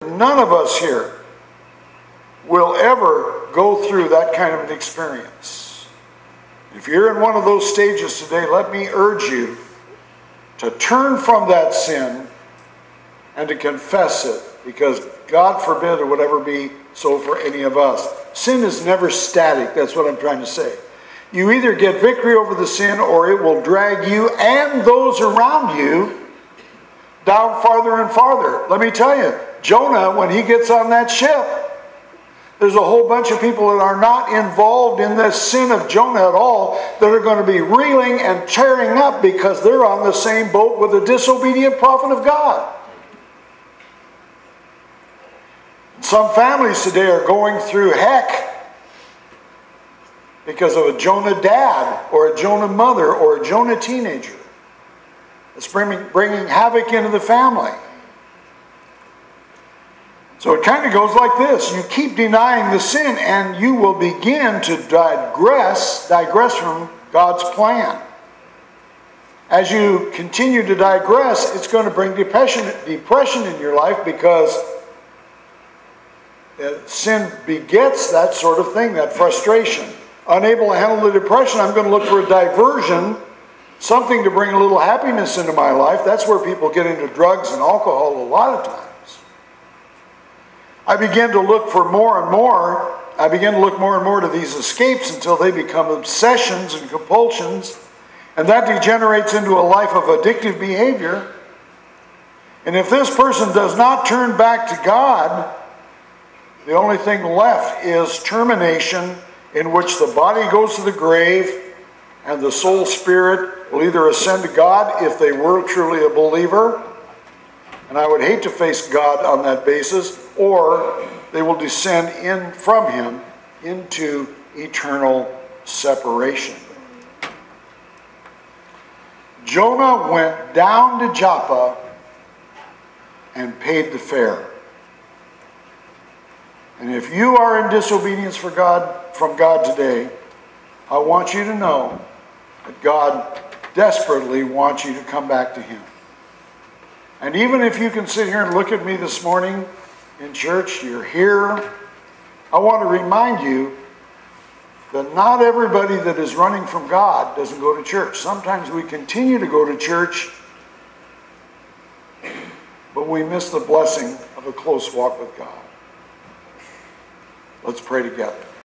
None of us here will ever go through that kind of an experience. If you're in one of those stages today, let me urge you to turn from that sin and to confess it, because God forbid it would ever be so for any of us. Sin is never static, that's what I'm trying to say. You either get victory over the sin, or it will drag you and those around you down farther and farther. Let me tell you, Jonah, when he gets on that ship, there's a whole bunch of people that are not involved in this sin of Jonah at all that are going to be reeling and tearing up because they're on the same boat with a disobedient prophet of God. Some families today are going through heck because of a Jonah dad or a Jonah mother or a Jonah teenager. It's bringing havoc into the family. So it kind of goes like this. You keep denying the sin and you will begin to digress from God's plan. As you continue to digress, it's going to bring depression in your life, because sin begets that sort of thing, that frustration. Unable to handle the depression, I'm going to look for a diversion, something to bring a little happiness into my life. That's where people get into drugs and alcohol a lot of times. I began to look for more and more. I began to look more and more to these escapes until they become obsessions and compulsions, and that degenerates into a life of addictive behavior. And if this person does not turn back to God, the only thing left is termination, in which the body goes to the grave and the soul spirit will either ascend to God if they were truly a believer, and I would hate to face God on that basis, or they will descend in from him into eternal separation. Jonah went down to Joppa and paid the fare. And if you are in disobedience from God today, I want you to know that God desperately wants you to come back to him. And even if you can sit here and look at me this morning in church, you're here, I want to remind you that not everybody that is running from God doesn't go to church. Sometimes we continue to go to church, but we miss the blessing of a close walk with God. Let's pray together.